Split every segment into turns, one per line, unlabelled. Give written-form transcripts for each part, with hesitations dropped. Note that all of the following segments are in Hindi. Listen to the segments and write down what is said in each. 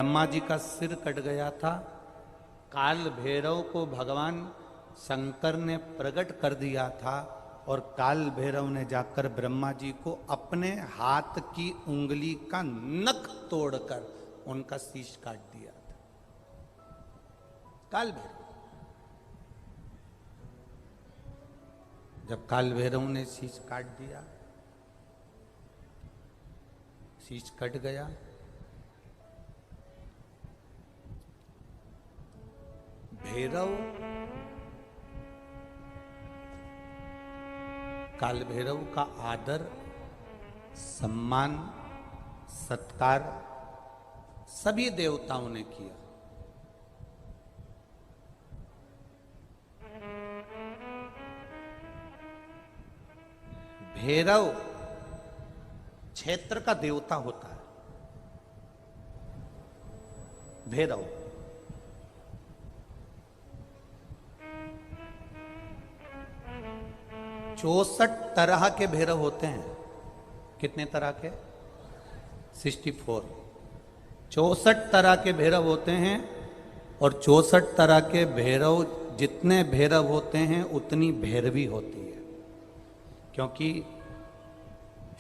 ब्रह्मा जी का सिर कट गया था। काल भैरव को भगवान शंकर ने प्रकट कर दिया था और काल भैरव ने जाकर ब्रह्मा जी को अपने हाथ की उंगली का नख तोड़कर उनका शीश काट दिया था। काल भैरव, जब काल भैरव ने शीश काट दिया, शीश कट गया, भैरव काल भैरव का आदर, सम्मान, सत्कार सभी देवताओं ने किया। भैरव क्षेत्र का देवता होता है। भैरव 64 तरह के भैरव होते हैं। कितने तरह के? 64। 64 तरह के भैरव होते हैं और 64 तरह के भैरव, जितने भैरव होते हैं उतनी भैरवी होती है, क्योंकि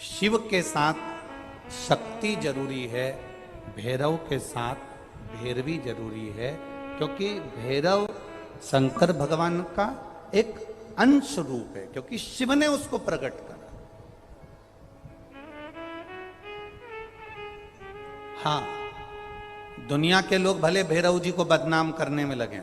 शिव के साथ शक्ति जरूरी है, भैरव के साथ भैरवी जरूरी है, क्योंकि भैरव शंकर भगवान का एक अंश रूप है, क्योंकि शिव ने उसको प्रकट करा। हाँ, दुनिया के लोग भले भैरव जी को बदनाम करने में लगे,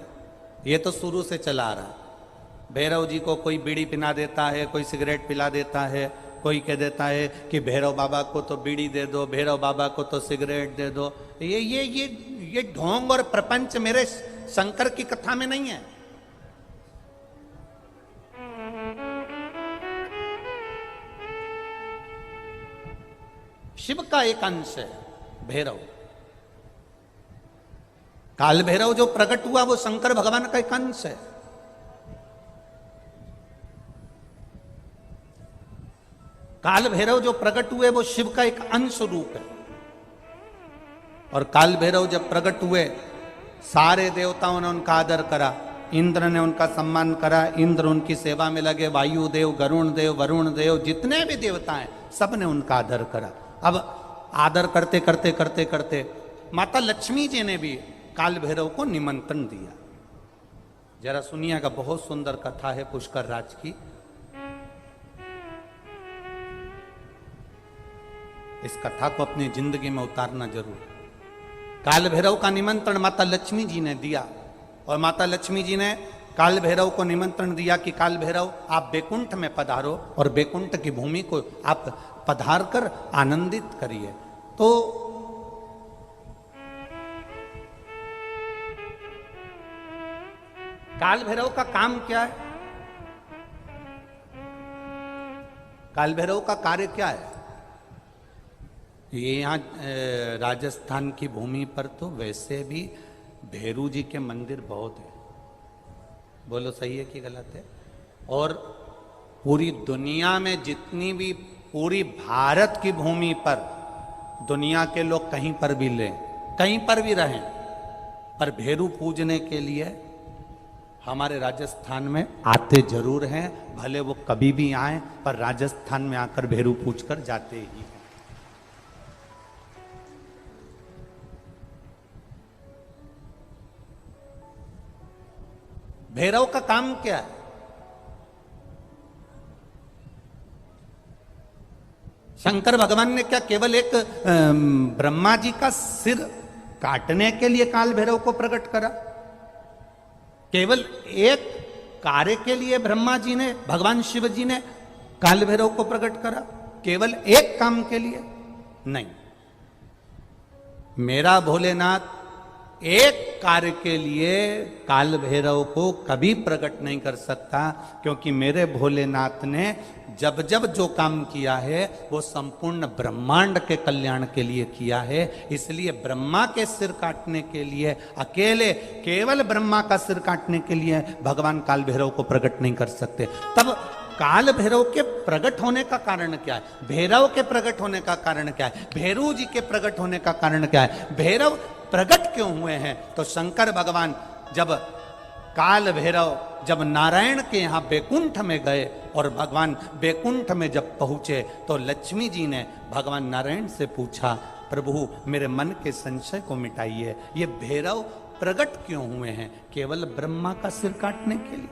ये तो शुरू से चला आ रहा। भैरव जी को कोई बीड़ी पिला देता है, कोई सिगरेट पिला देता है, कोई कह देता है कि भैरव बाबा को तो बीड़ी दे दो, भैरव बाबा को तो सिगरेट दे दो। ये ढोंग और प्रपंच मेरे शंकर की कथा में नहीं है। शिव का एक अंश है भैरव। काल भैरव जो प्रकट हुआ वो शंकर भगवान का एक अंश है। काल भैरव जो प्रकट हुए वो शिव का एक अंश रूप है। और काल भैरव जब प्रकट हुए, सारे देवताओं ने उनका आदर करा, इंद्र ने उनका सम्मान करा, इंद्र उनकी सेवा में लगे, वायु देव, गरुण देव, वरुण देव, जितने भी देवता हैं सब ने उनका आदर करा। अब आदर करते करते करते करते माता लक्ष्मी जी ने भी काल भैरव को निमंत्रण दिया। जरा सुनिएगा, बहुत सुंदर कथा है पुष्कर राज की। इस कथा को अपनी जिंदगी में उतारना जरूर। काल भैरव का निमंत्रण माता लक्ष्मी जी ने दिया और माता लक्ष्मी जी ने काल भैरव को निमंत्रण दिया कि काल भैरव आप बैकुंठ में पधारो और बैकुंठ की भूमि को आप पधार कर आनंदित करिए। तो काल भैरव का काम क्या है? काल भैरव का कार्य क्या है? ये यहाँ राजस्थान की भूमि पर तो वैसे भी भैरू जी के मंदिर बहुत है। बोलो सही है कि गलत है? और पूरी दुनिया में जितनी भी, पूरी भारत की भूमि पर दुनिया के लोग कहीं पर भी लें, कहीं पर भी रहें, पर भैरू पूजने के लिए हमारे राजस्थान में आते जरूर हैं। भले वो कभी भी आए, पर राजस्थान में आकर भैरू पूज कर जाते ही हैं। भैरव का काम क्या है? शंकर भगवान ने क्या केवल एक ब्रह्मा जी का सिर काटने के लिए काल भैरव को प्रकट करा? केवल एक कार्य के लिए ब्रह्मा जी ने, भगवान शिव जी ने काल भैरव को प्रकट करा? केवल एक काम के लिए नहीं। मेरा भोलेनाथ एक कार्य के लिए काल भैरव को कभी प्रकट नहीं कर सकता, क्योंकि मेरे भोलेनाथ ने जब जब जो काम किया है वो संपूर्ण ब्रह्मांड के कल्याण के लिए किया है। इसलिए ब्रह्मा के सिर काटने के लिए, अकेले केवल ब्रह्मा का सिर काटने के लिए भगवान काल भैरव को प्रकट नहीं कर सकते। तब काल भैरव के प्रकट होने का कारण क्या है? भैरव के प्रकट होने का कारण क्या है? भैरू जी के प्रकट होने का कारण क्या है? भैरव प्रकट क्यों हुए हैं? तो शंकर भगवान जब काल भैरव जब नारायण के यहाँ बैकुंठ में गए और भगवान बैकुंठ में जब पहुंचे तो लक्ष्मी जी ने भगवान नारायण से पूछा, प्रभु मेरे मन के संशय को मिटाइए, ये भैरव प्रकट क्यों हुए हैं? केवल ब्रह्मा का सिर काटने के लिए?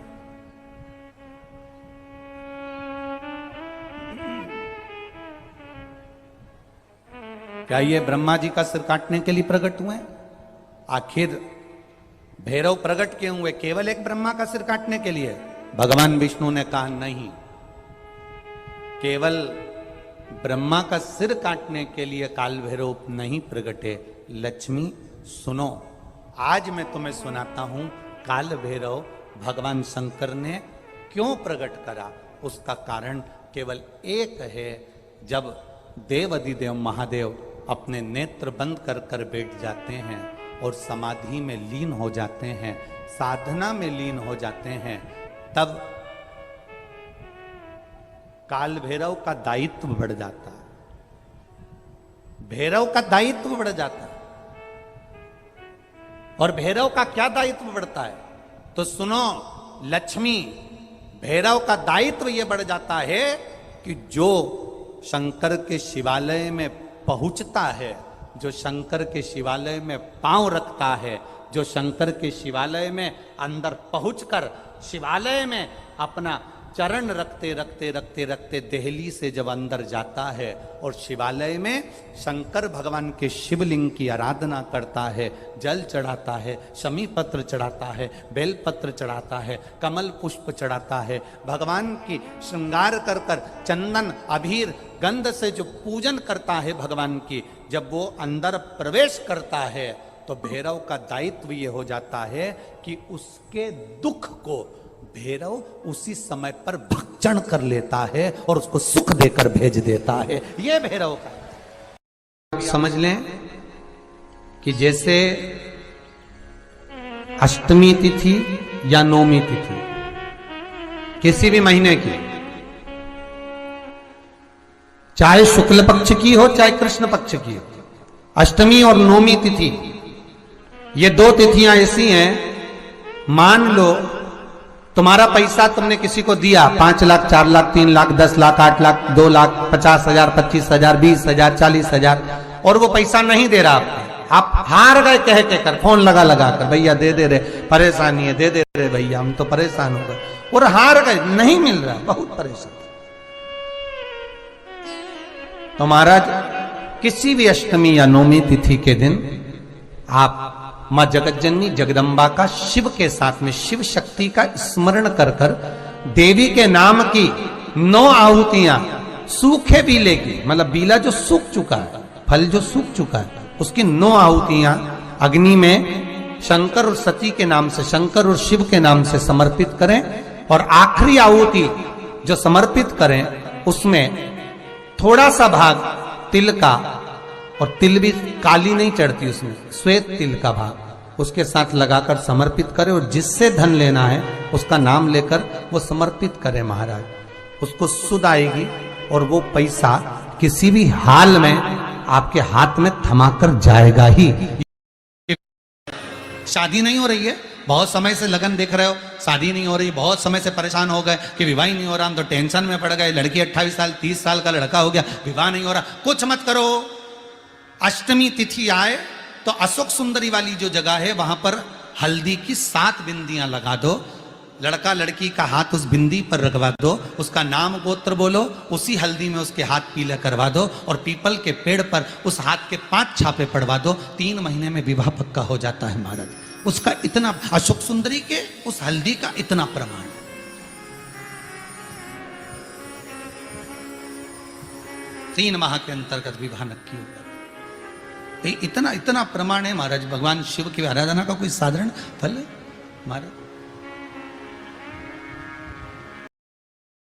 क्या ये ब्रह्मा जी का सिर काटने के लिए प्रकट हुए? आखिर भैरव प्रकट क्यों हुए? केवल एक ब्रह्मा का सिर काटने के लिए? भगवान विष्णु ने कहा नहीं, केवल ब्रह्मा का सिर काटने के लिए काल भैरव नहीं प्रकटे। लक्ष्मी सुनो, आज मैं तुम्हें सुनाता हूं काल भैरव भगवान शंकर ने क्यों प्रकट करा। उसका कारण केवल एक है। जब देव अधिदेव महादेव अपने नेत्र बंद कर कर बैठ जाते हैं और समाधि में लीन हो जाते हैं, साधना में लीन हो जाते हैं, तब काल भैरव का दायित्व बढ़ जाता है। भैरव का दायित्व बढ़ जाता है। और भैरव का क्या दायित्व बढ़ता है? तो सुनो लक्ष्मी, भैरव का दायित्व यह बढ़ जाता है कि जो शंकर के शिवालय में पहुंचता है, जो शंकर के शिवालय में पांव रखता है, जो शंकर के शिवालय में अंदर पहुंचकर शिवालय में अपना चरण रखते रखते रखते रखते देहली से जब अंदर जाता है और शिवालय में शंकर भगवान के शिवलिंग की आराधना करता है, जल चढ़ाता है, शमी पत्र चढ़ाता है, बेल पत्र चढ़ाता है, कमल पुष्प चढ़ाता है, भगवान की श्रृंगार कर कर चंदन अबीर गंध से जो पूजन करता है भगवान की, जब वो अंदर प्रवेश करता है तो भैरव का दायित्व ये हो जाता है कि उसके दुख को भैरव उसी समय पर भक्षण कर लेता है और उसको सुख देकर भेज देता है। ये भैरव का। समझ लें कि जैसे अष्टमी तिथि या नौमी तिथि किसी भी महीने की, चाहे शुक्ल पक्ष की हो चाहे कृष्ण पक्ष की हो, अष्टमी और नौमी तिथि ये दो तिथियां ऐसी हैं, मान लो तुम्हारा पैसा तुमने किसी को दिया, 5 लाख 4 लाख 3 लाख 10 लाख 8 लाख 2 लाख 50,000 25,000 20,000 40,000 और वो पैसा नहीं दे रहा, आप हार गए कह के कर, फोन लगा लगा कर, भैया दे दे रहे, परेशानी है, दे दे रहे भैया, हम तो परेशान हो गए, और हार गए, नहीं मिल रहा, बहुत परेशान। तो महाराज किसी भी अष्टमी या नौमी तिथि के दिन आप मां जगतजननी जगदम्बा का शिव के साथ में शिव शक्ति का स्मरण कर कर देवी के नाम की 9 आहुतियां सूखे बीले की, मतलब बीला जो सूख चुका है, फल जो सूख चुका है, उसकी 9 आहुतियां अग्नि में शंकर और सती के नाम से, शंकर और शिव के नाम से समर्पित करें। और आखिरी आहुति जो समर्पित करें उसमें थोड़ा सा भाग तिल का, और तिल भी काली नहीं चढ़ती उसमें, श्वेत तिल का भाग उसके साथ लगाकर समर्पित करें और जिससे धन लेना है उसका नाम लेकर वो समर्पित करें महाराज, उसको सुध आएगी और वो पैसा किसी भी हाल में आपके हाथ में थमाकर जाएगा ही। शादी नहीं हो रही है, बहुत समय से लगन देख रहे हो, शादी नहीं हो रही, बहुत समय से परेशान हो गए कि विवाह ही नहीं हो रहा, हम तो टेंशन में पड़ गए, लड़की 28 साल 30 साल का लड़का हो गया, विवाह नहीं हो रहा, कुछ मत करो। अष्टमी तिथि आए तो अशोक सुंदरी वाली जो जगह है वहां पर हल्दी की 7 बिंदियां लगा दो, लड़का लड़की का हाथ उस बिंदी पर रखवा दो, उसका नाम गोत्र बोलो, उसी हल्दी में उसके हाथ पीला करवा दो और पीपल के पेड़ पर उस हाथ के 5 छापे पड़वा दो, 3 महीने में विवाह पक्का हो जाता है महाराज। उसका इतना, अशोक सुंदरी के उस हल्दी का इतना प्रमाण, 3 माह के अंतर्गत विवाह नक्की हो जाता है। इतना इतना प्रमाण है महाराज। भगवान शिव की आराधना का कोई साधारण फल है महाराज।